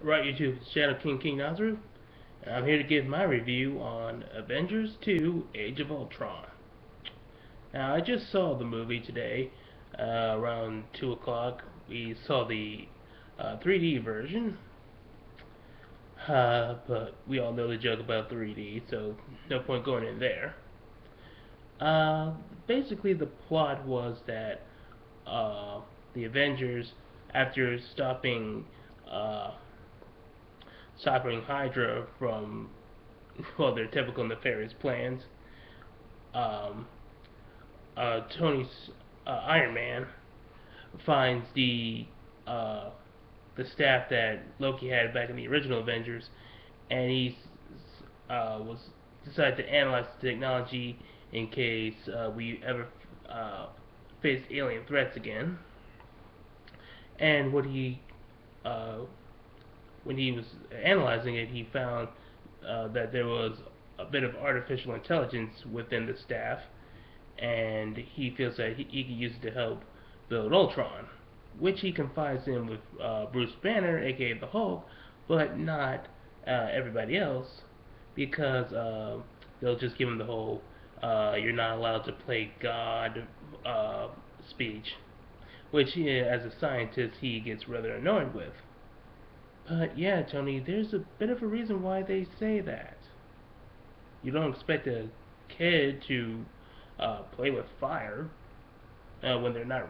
Right, YouTube, it's Shadow King Nazareth, and I'm here to give my review on Avengers 2 Age of Ultron. Now, I just saw the movie today, around 2 o'clock. We saw the 3D version, but we all know the joke about 3D, so no point going in there. Uh, Basically, the plot was that uh, the Avengers, after uh, stopping Hydra from their typical nefarious plans. Um, Tony's Iron Man finds uh, the staff that Loki had back in the original Avengers, and he was decided to analyze the technology in case we ever uh, face alien threats again. And uh, when he was analyzing it, he found that there was a bit of artificial intelligence within the staff, and he feels that he can use it to help build Ultron, which he confides in with Bruce Banner, aka the Hulk, but not everybody else, because they'll just give him the whole "you're not allowed to play God" speech, which as a scientist he gets rather annoyed with. But yeah, Tony, there's a bit of a reason why they say that. You don't expect a kid to play with fire when they're not uh,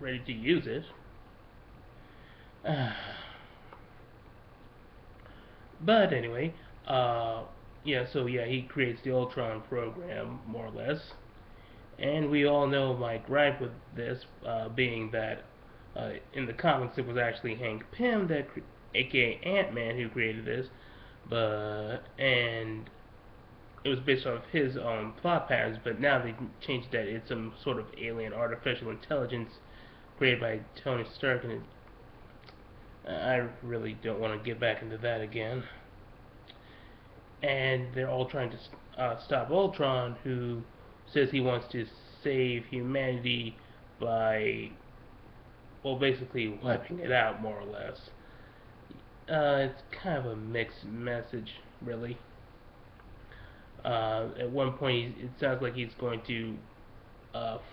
ready to use it. But anyway, uh, yeah. So yeah, he creates the Ultron program more or less, and we all know my gripe with this being that in the comics it was actually Hank Pym aka Ant-Man, who created this, but and it was based off his own plot patterns, but now they changed that it's some sort of alien artificial intelligence created by Tony Stark, and I really don't want to get back into that again. And they're all trying to stop Ultron, who says he wants to save humanity by, well, basically wiping it out, more or less. It's kind of a mixed message, really. At one point, it sounds like he's going to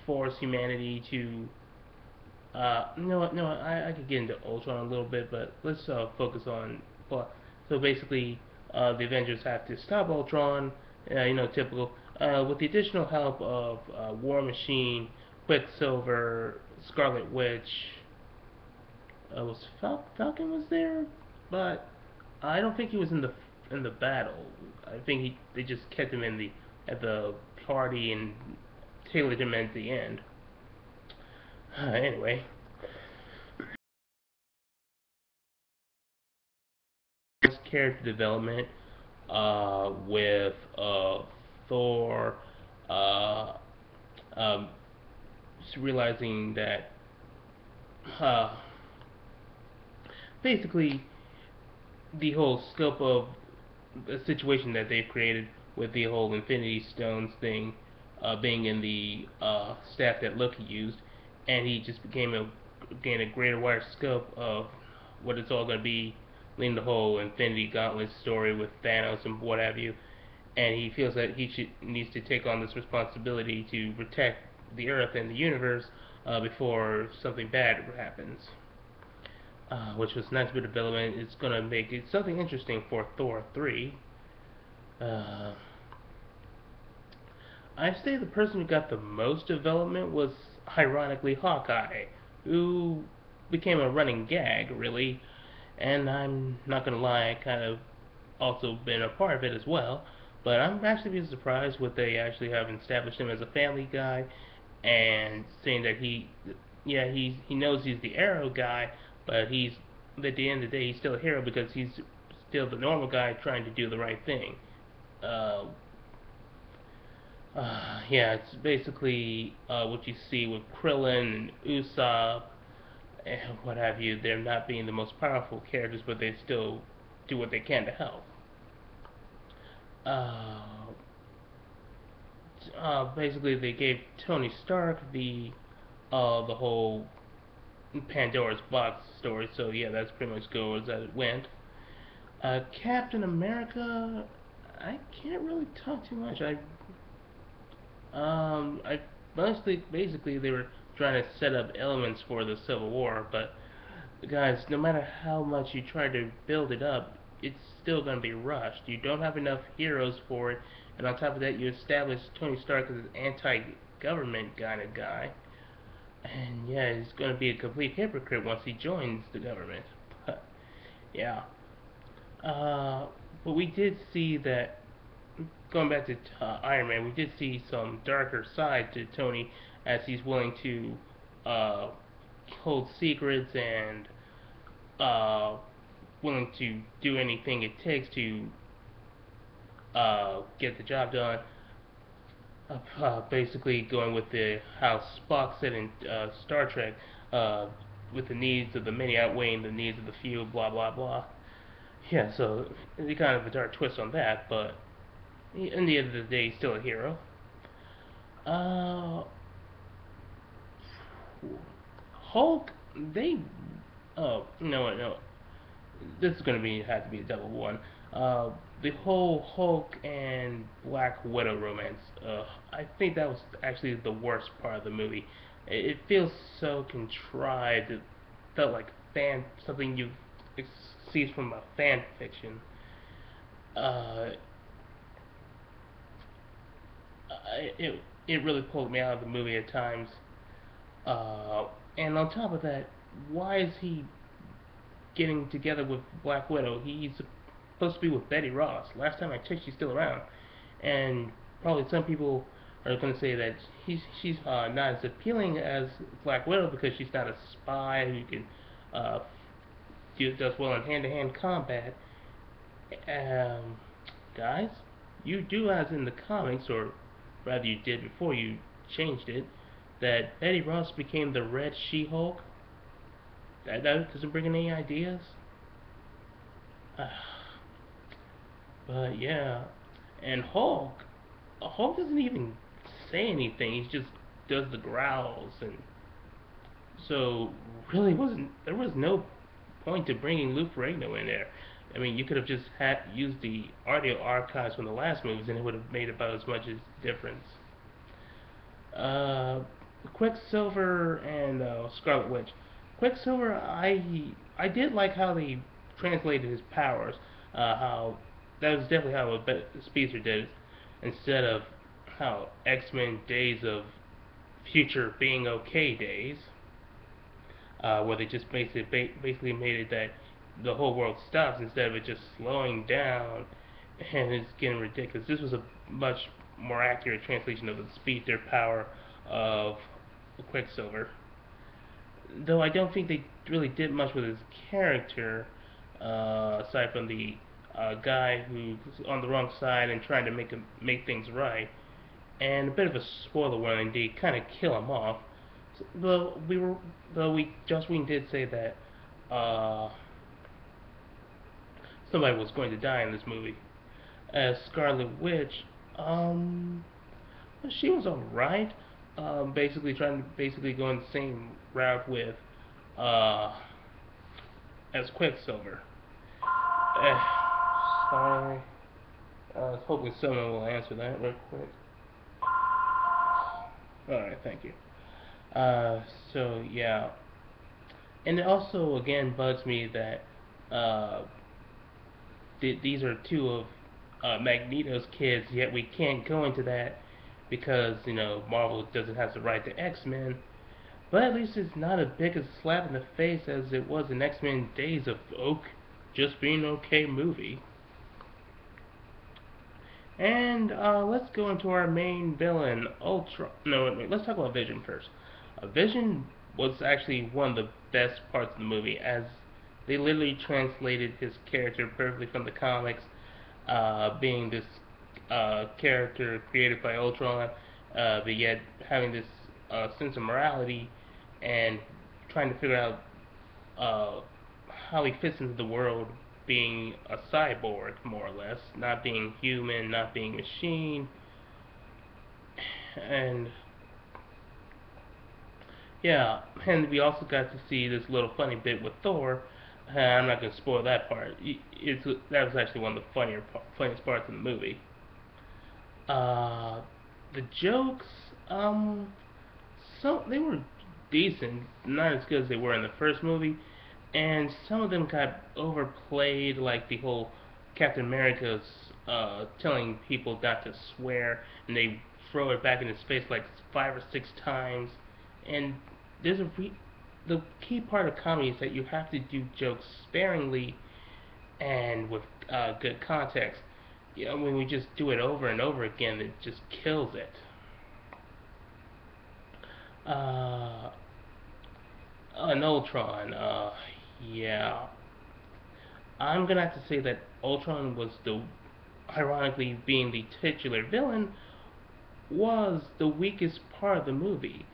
force humanity to. No, I could get into Ultron a little bit, but let's focus on plot. So basically, the Avengers have to stop Ultron. Typical. With the additional help of War Machine, Quicksilver, Scarlet Witch. Was Falcon was there, but I don't think he was in the battle. I think they just kept him in the at the party and tailored him at the end. Anyway, character development with Thor uh, um, just realizing that uh, basically the whole scope of the situation that they've created with the whole Infinity Stones thing being in the staff that Loki used, and he just gained a greater wider scope of what it's all going to be, leading the whole Infinity Gauntlet story with Thanos and what have you. And he feels that needs to take on this responsibility to protect the Earth and the universe before something bad happens. Which was a nice bit of development. It's going to make it something interesting for Thor 3. Uh, I'd say the person who got the most development was, ironically, Hawkeye, who became a running gag, really. And I'm not gonna lie, I kind of also been a part of it as well. But I'm actually being surprised what they actually have established him as a family guy, and saying that he knows he's the Arrow guy, but he's at the end of the day he's still a hero because he's still the normal guy trying to do the right thing. Uh, yeah, it's basically what you see with Krillin and Usopp and what have you. They're not being the most powerful characters, but they still do what they can to help. Uh, Basically, they gave Tony Stark the whole Pandora's box story. So yeah, that's pretty much goes as it went. Captain America, I can't really talk too much. I mostly basically they were trying to set up elements for the Civil War, but guys, no matter how much you try to build it up, it's still gonna be rushed. You don't have enough heroes for it, and on top of that, you establish Tony Stark as an anti-government kind of guy, and yeah, he's gonna be a complete hypocrite once he joins the government. Yeah. Uh, but we did see that going back to Iron Man, we did see some darker side to Tony as he's willing to uh, hold secrets and uh, willing to do anything it takes to get the job done. Basically, going with the how Spock said in Star Trek, uh, with the needs of the many outweighing the needs of the few, blah blah blah. Yeah, so it's kind of a dark twist on that, but in the end of the day, he's still a hero. Uh, Hulk, they. Oh, no. This is gonna be have to be a double one. The whole Hulk and Black Widow romance. I think that was actually the worst part of the movie. It feels so contrived. It felt like something you see from a fan fiction. Uh, it really pulled me out of the movie at times. Uh, and on top of that, why is he getting together with Black Widow? He's supposed to be with Betty Ross. Last time I checked, she's still around. And probably some people are going to say that she's not as appealing as Black Widow because she's not a spy who can uh, does well in hand-to-hand combat. Um, Guys, you do as in the comics, or rather you did before you changed it, that Betty Ross became the Red She-Hulk. That doesn't bring any ideas. But yeah, and Hulk doesn't even say anything. He just does the growls, and so really wasn't there was no point to bringing Lou Ferrigno in there. I mean, you could have just had used the audio archives from the last movies, and it would have made about as much as difference. Uh, Quicksilver and Scarlet Witch. Quicksilver, I did like how they translated his powers. How that was definitely how a Speedster did it, instead of how X-Men Days of Future Being Okay days, where they just basically made it that the whole world stops instead of it just slowing down, and it's getting ridiculous. This was a much more accurate translation of the speedster power of Quicksilver. Though I don't think they really did much with his character, aside from the guy who's on the wrong side and trying to make things right. And a bit of a spoiler warning, they kind of kill him off. Though Joss Whedon did say that uh, somebody was going to die in this movie. As Scarlet Witch, she was alright. Basically going the same route with uh, as Quicksilver. Uh, Sorry. Hopefully someone will answer that real quick. Alright, thank you. So yeah, and it also again bugs me that uh, these are two of Magneto's kids, yet we can't go into that because Marvel doesn't have the right to X-Men. But at least it's not as big a slap in the face as it was in X-Men Days of Just Being Okay movie. And let's go into our main villain, Ultron. No, wait, let's talk about Vision first. Vision was actually one of the best parts of the movie, as they literally translated his character perfectly from the comics, being this character created by Ultron, but yet having this sense of morality and trying to figure out uh, how he fits into the world, being a cyborg more or less, not being human, not being machine, and Yeah, and we also got to see this little funny bit with Thor. I'm not gonna spoil that part. That was actually one of the funniest parts of the movie. Uh, the jokes, some they were decent, not as good as they were in the first movie, and some of them got overplayed, like the whole Captain America's telling people not to swear, and they throw it back in his face like 5 or 6 times. And there's the key part of comedy is that you have to do jokes sparingly and with good context. You know, when we just do it over and over again, it just kills it. Uh, an Ultron, yeah, I'm gonna have to say that Ultron was ironically being the titular villain, was the weakest part of the movie.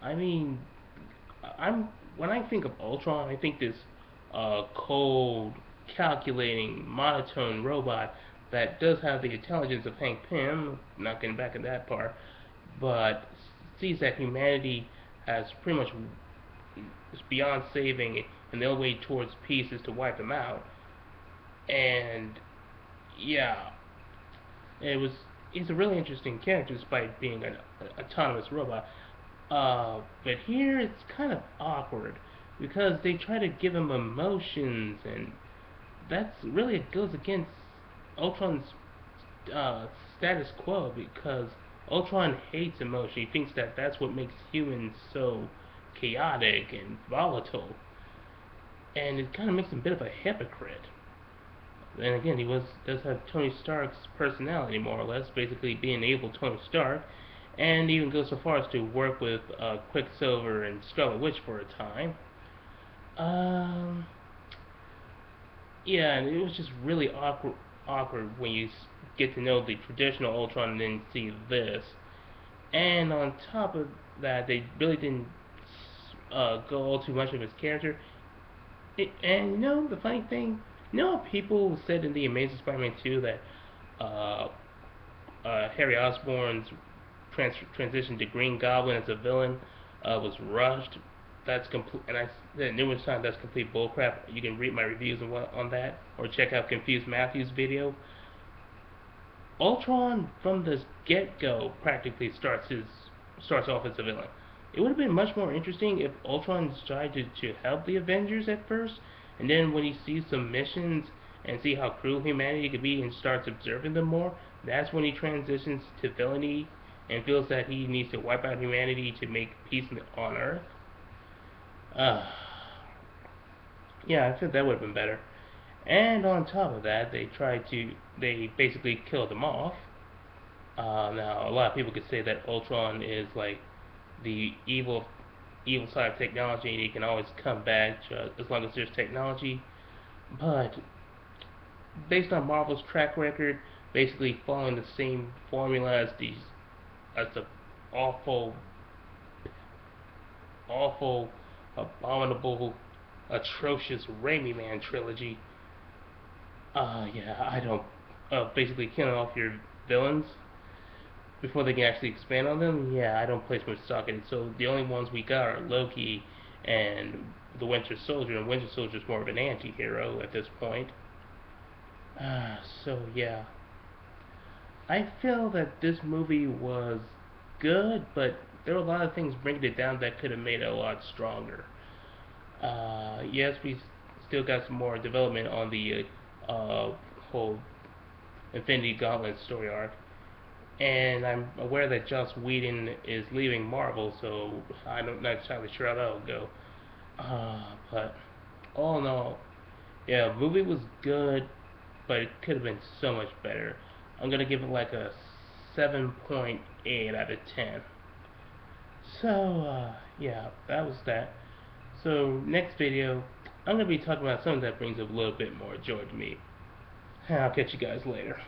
I mean, I'm when I think of Ultron, I think this cold, calculating, monotone robot that does have the intelligence of Hank Pym. Not getting back at that part, but sees that humanity has pretty much is beyond saving, and the only way towards peace is to wipe them out. And yeah, it was he's a really interesting character despite being an autonomous robot. But here it's kind of awkward because they try to give him emotions, and that's really it goes against Ultron's uh, status quo because Ultron hates emotion. He thinks that that's what makes humans so chaotic and volatile, and it kind of makes him a bit of a hypocrite. And again, he does have Tony Stark's personality, more or less, basically being able Tony Stark, and even goes so far as to work with Quicksilver and Scarlet Witch for a time. Um, yeah, and it was just really awkward when you get to know the traditional Ultron and then see this. And on top of that, they really didn't go all too much of his character. And you know, the funny thing, you know, people said in the Amazing Spider-Man 2 that uh, Harry Osborn's transition to Green Goblin as a villain was rushed. That's complete, and I said numerous times that's complete bullcrap. You can read my reviews on that, or check out Confused Matthew's video. Ultron from the get-go practically starts off as a villain. It would have been much more interesting if Ultron tried to help the Avengers at first, and then when he sees some missions and see how cruel humanity could be and starts observing them more, that's when he transitions to villainy and feels that he needs to wipe out humanity to make peace on Earth. Uh, yeah, I think that would have been better. And on top of that, they basically killed him off. Now, a lot of people could say that Ultron is like the evil side of technology, and he can always come back as long as there's technology. But based on Marvel's track record, basically following the same formula as the awful, awful, abominable, atrocious Raimi Man trilogy. Yeah, I don't. Basically killing off your villains before they can actually expand on them, yeah, I don't place much stock in it. So the only ones we got are Loki and the Winter Soldier, and Winter Soldier is more of an anti-hero at this point. So yeah, I feel that this movie was good, but there were a lot of things bringing it down that could have made it a lot stronger. Yes, we still got some more development on the whole Infinity Gauntlet story arc, and I'm aware that Joss Whedon is leaving Marvel, so I'm not entirely sure how that'll go. But all in all, yeah, the movie was good, but it could have been so much better. I'm gonna give it like a 7.8 out of 10. So yeah, that was that. So next video, I'm gonna be talking about something that brings a little bit more joy to me. I'll catch you guys later.